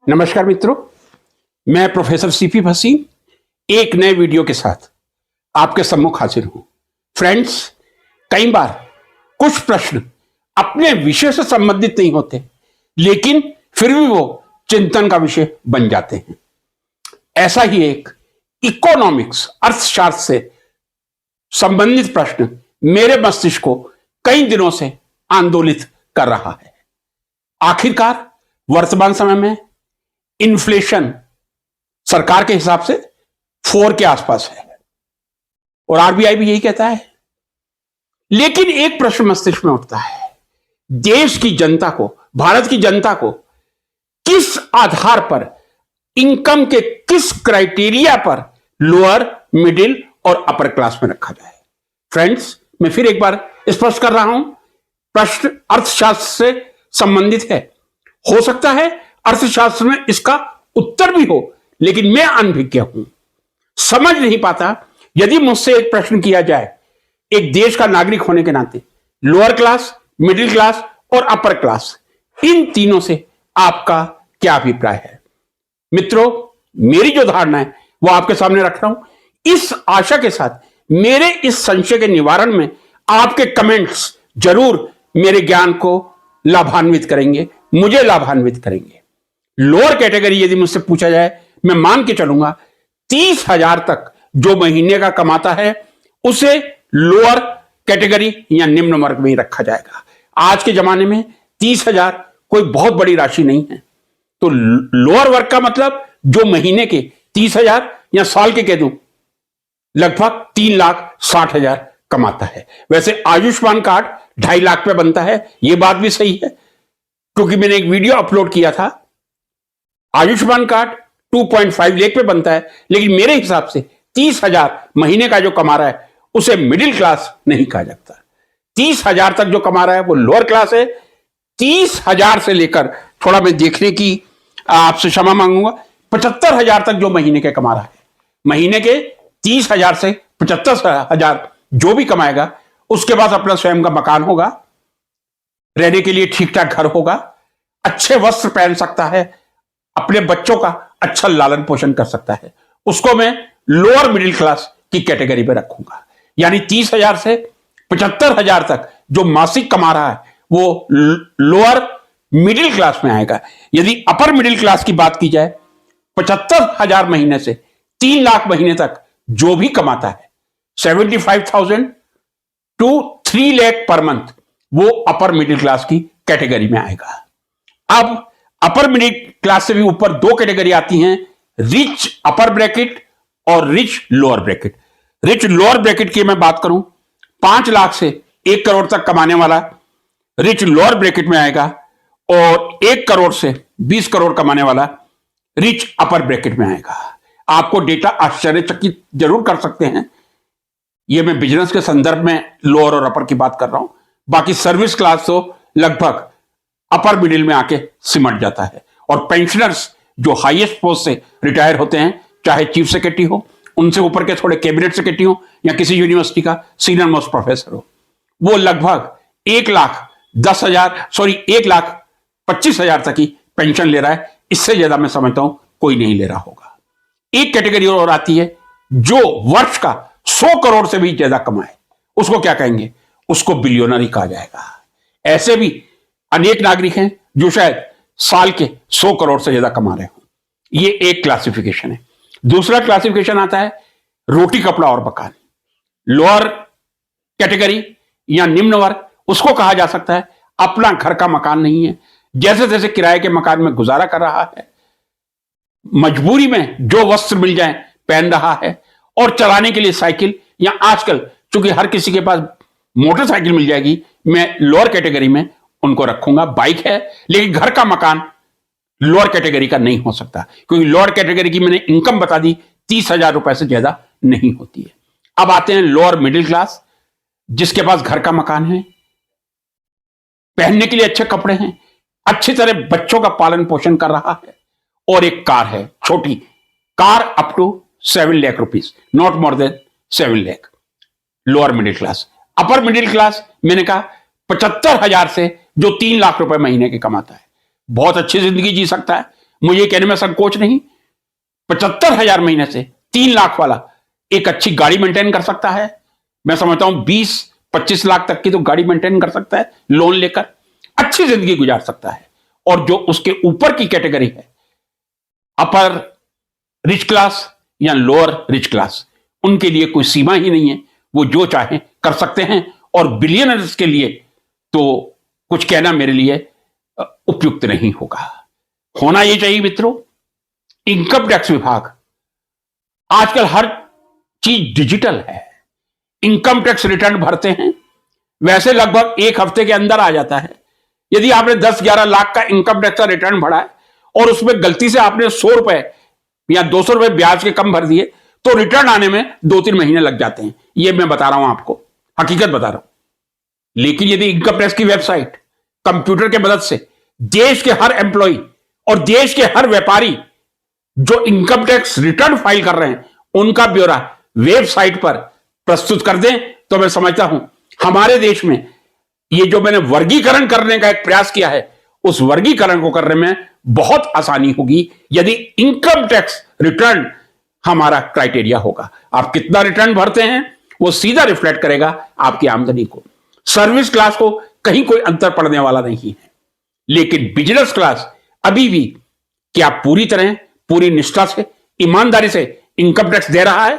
नमस्कार मित्रों, मैं प्रोफेसर सीपी भसीन एक नए वीडियो के साथ आपके सम्मुख हाजिर हूं। फ्रेंड्स, कई बार कुछ प्रश्न अपने विषय से संबंधित नहीं होते, लेकिन फिर भी वो चिंतन का विषय बन जाते हैं। ऐसा ही एक इकोनॉमिक्स अर्थशास्त्र से संबंधित प्रश्न मेरे मस्तिष्क को कई दिनों से आंदोलित कर रहा है। आखिरकार वर्तमान समय में इन्फ्लेशन सरकार के हिसाब से 4 के आसपास है और आरबीआई भी यही कहता है। लेकिन एक प्रश्न मस्तिष्क में उठता है, देश की जनता को, भारत की जनता को किस आधार पर, इनकम के किस क्राइटेरिया पर लोअर, मिडिल और अपर क्लास में रखा जाए। फ्रेंड्स, मैं फिर एक बार स्पष्ट कर रहा हूं, प्रश्न अर्थशास्त्र से संबंधित है। हो सकता है अर्थशास्त्र में इसका उत्तर भी हो, लेकिन मैं अनभिज्ञ हूं, समझ नहीं पाता। यदि मुझसे एक प्रश्न किया जाए, एक देश का नागरिक होने के नाते, लोअर क्लास, मिडिल क्लास और अपर क्लास, इन तीनों से आपका क्या अभिप्राय है? मित्रों, मेरी जो धारणा है वो आपके सामने रख रहा हूं, इस आशा के साथ मेरे इस संशय के निवारण में आपके कमेंट्स जरूर मेरे ज्ञान को लाभान्वित करेंगे, मुझे लाभान्वित करेंगे। लोअर कैटेगरी यदि मुझसे पूछा जाए, मैं मान के चलूंगा 30,000 तक जो महीने का कमाता है उसे लोअर कैटेगरी या निम्न वर्ग में ही रखा जाएगा। आज के जमाने में 30,000 कोई बहुत बड़ी राशि नहीं है, तो लोअर वर्ग का मतलब जो महीने के 30,000 या साल के कह दूं लगभग 3,60,000 कमाता है। वैसे आयुष्मान कार्ड 2.5 लाख पे बनता है, यह बात भी सही है, क्योंकि मैंने एक वीडियो अपलोड किया था। आयुष्मान कार्ड 2.5 लाख पे बनता है, लेकिन मेरे हिसाब से 30,000 महीने का जो कमा रहा है उसे मिडिल क्लास नहीं कहा जाता। 30,000 तक जो कमा रहा है वो लोअर क्लास है। 30,000 से लेकर, थोड़ा मैं देखने की आपसे क्षमा मांगूंगा, 75,000 तक जो महीने के कमा रहा है, महीने के 30,000 से 75,000 जो भी कमाएगा, उसके पास अपना स्वयं का मकान होगा, रहने के लिए ठीक ठाक घर होगा, अच्छे वस्त्र पहन सकता है, अपने बच्चों का अच्छा लालन पोषण कर सकता है, उसको मैं लोअर मिडिल क्लास की कैटेगरी में रखूंगा। यानी 30,000 से 75,000 तक जो मासिक कमा रहा है वो लोअर मिडिल क्लास में आएगा। यदि अपर मिडिल क्लास की बात की जाए, 75,000 महीने से 3 लाख महीने तक जो भी कमाता है, 75,000 टू 3 लाख पर मंथ, वो अपर मिडिल क्लास की कैटेगरी में आएगा। अब अपर मिडिल क्लास से भी ऊपर 2 कैटेगरी आती हैं, रिच अपर ब्रैकेट और rich lower bracket. Rich lower bracket की मैं बात करूं, 5 लाख से 1 करोड़ तक कमाने वाला रिच लोअर ब्रैकेट में आएगा, और 1 करोड़ से 20 करोड़ कमाने वाला रिच अपर ब्रैकेट में आएगा। आपको डेटा आश्चर्यचकित जरूर कर सकते हैं, यह मैं बिजनेस के संदर्भ में लोअर और अपर की बात कर रहा हूं। बाकी सर्विस क्लास तो लगभग अपर मिडिल में आके सिमट जाता है, और पेंशनर्स जो हाईएस्ट पोस्ट से रिटायर होते हैं, चाहे चीफ सेक्रेटरी हो, उनसे ऊपर के थोड़े कैबिनेट सेक्रेटरी हो, या किसी यूनिवर्सिटी का सीनियर मोस्ट प्रोफेसर हो, वो लगभग 1,25,000 तक ही पेंशन ले रहा है। इससे ज्यादा मैं समझता हूं कोई नहीं ले रहा होगा। एक कैटेगरी और आती है जो वर्ष का 100 करोड़ से भी ज्यादा कमाए, उसको क्या कहेंगे? उसको बिलियनरी कहा जाएगा। ऐसे भी अनेक नागरिक हैं जो शायद साल के 100 करोड़ से ज्यादा कमा रहे हो। ये एक क्लासिफिकेशन है। दूसरा क्लासिफिकेशन आता है रोटी कपड़ा और मकान। लोअर कैटेगरी या निम्न वर्ग, उसको कहा जा सकता है अपना घर का मकान नहीं है, जैसे जैसे किराए के मकान में गुजारा कर रहा है, मजबूरी में जो वस्त्र मिल जाए पहन रहा है, और चलाने के लिए साइकिल, या आजकल चूंकि हर किसी के पास मोटरसाइकिल मिल जाएगी, मैं लोअर कैटेगरी में उनको रखूंगा। बाइक है, लेकिन घर का मकान लोअर कैटेगरी का नहीं हो सकता, क्योंकि लोअर कैटेगरी की मैंने इनकम बता दी 30,000 रुपए से ज्यादा नहीं होती है। अब आते हैं लोअर मिडिल क्लास, जिसके पास घर का मकान है, पहनने के लिए अच्छे कपड़े हैं, अच्छी तरह बच्चों का पालन पोषण कर रहा है, और एक कार है, छोटी car, up to 7 lakh rupees, not more than 7 lakh. Lower middle class. Upper middle class मैंने कहा 75,000 से जो 3 लाख रुपए महीने के कमाता है, बहुत अच्छी जिंदगी जी सकता है, मुझे कहने में संकोच नहीं, 75,000 महीने से 3 लाख वाला एक अच्छी गाड़ी मेंटेन कर सकता है। मैं समझता हूं 20-25 लाख तक की तो गाड़ी मेंटेन कर सकता है, लोन लेकर अच्छी जिंदगी गुजार सकता है। और जो उसके ऊपर की कैटेगरी है, अपर रिच क्लास या लोअर रिच क्लास, उनके लिए कोई सीमा ही नहीं है, वो जो चाहे कर सकते हैं। और बिलियनर्स के लिए तो कुछ कहना मेरे लिए उपयुक्त नहीं होगा। होना यह चाहिए मित्रों, इनकम टैक्स विभाग, आजकल हर चीज डिजिटल है। इनकम टैक्स रिटर्न भरते हैं, वैसे लगभग 1 हफ्ते के अंदर आ जाता है। यदि आपने 10-11 लाख का इनकम टैक्स का रिटर्न भरा है और उसमें गलती से आपने 100 रुपए या 200 रुपए ब्याज के कम भर दिए, तो रिटर्न आने में 2-3 महीने लग जाते हैं। यह मैं बता रहा हूं आपको, हकीकत बता रहा हूं। लेकिन यदि इनकम टैक्स की वेबसाइट कंप्यूटर के मदद से देश के हर एम्प्लॉय और देश के हर व्यापारी जो इनकम टैक्स रिटर्न फाइल कर रहे हैं, उनका ब्यौरा वेबसाइट पर प्रस्तुत कर दें, तो मैं समझता हूं हमारे देश में ये जो मैंने वर्गीकरण करने का एक प्रयास किया है, उस वर्गीकरण को करने में बहुत आसानी होगी यदि इनकम टैक्स रिटर्न हमारा क्राइटेरिया होगा। आप कितना रिटर्न भरते हैं वो सीधा रिफ्लेक्ट करेगा आपकी आमदनी को। सर्विस क्लास को कहीं कोई अंतर पड़ने वाला नहीं है, लेकिन बिजनेस क्लास अभी भी क्या पूरी तरह, पूरी निष्ठा से, ईमानदारी से इनकम टैक्स दे रहा है?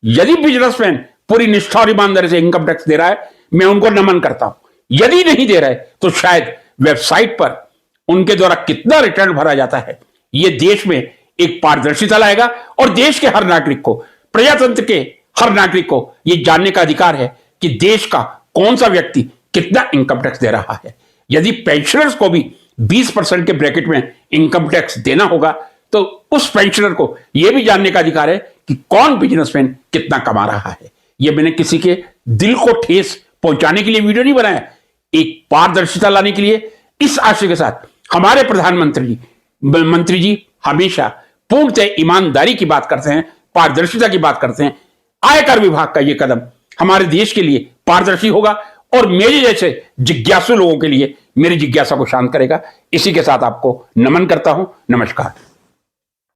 यदि बिजनेसमैन पूरी निष्ठा और ईमानदारी से इनकम टैक्स दे रहा है, मैं उनको नमन करता हूं। यदि नहीं दे रहा है तो शायद वेबसाइट पर उनके द्वारा कितना रिटर्न भरा जाता है, यह देश में एक पारदर्शिता लाएगा और देश के हर नागरिक को, प्रजातंत्र के हर नागरिक को यह जानने का अधिकार है कि देश का कौन सा व्यक्ति कितना इनकम टैक्स दे रहा है। यदि पेंशनर्स को भी 20% के ब्रैकेट में इनकम टैक्स देना होगा, तो उस पेंशनर को यह भी जानने का अधिकार है कि कौन बिजनेसमैन कितना कमा रहा है। यह मैंने किसी के दिल को ठेस पहुंचाने के लिए वीडियो नहीं बनाया, एक पारदर्शिता लाने के लिए। इस आशय के साथ हमारे मंत्री जी हमेशा पूर्णतः ईमानदारी की बात करते हैं, पारदर्शिता की बात करते हैं। आयकर विभाग का यह कदम हमारे देश के लिए पारदर्शी होगा और मेरे जैसे जिज्ञासु लोगों के लिए मेरी जिज्ञासा को शांत करेगा। इसी के साथ आपको नमन करता हूं। नमस्कार।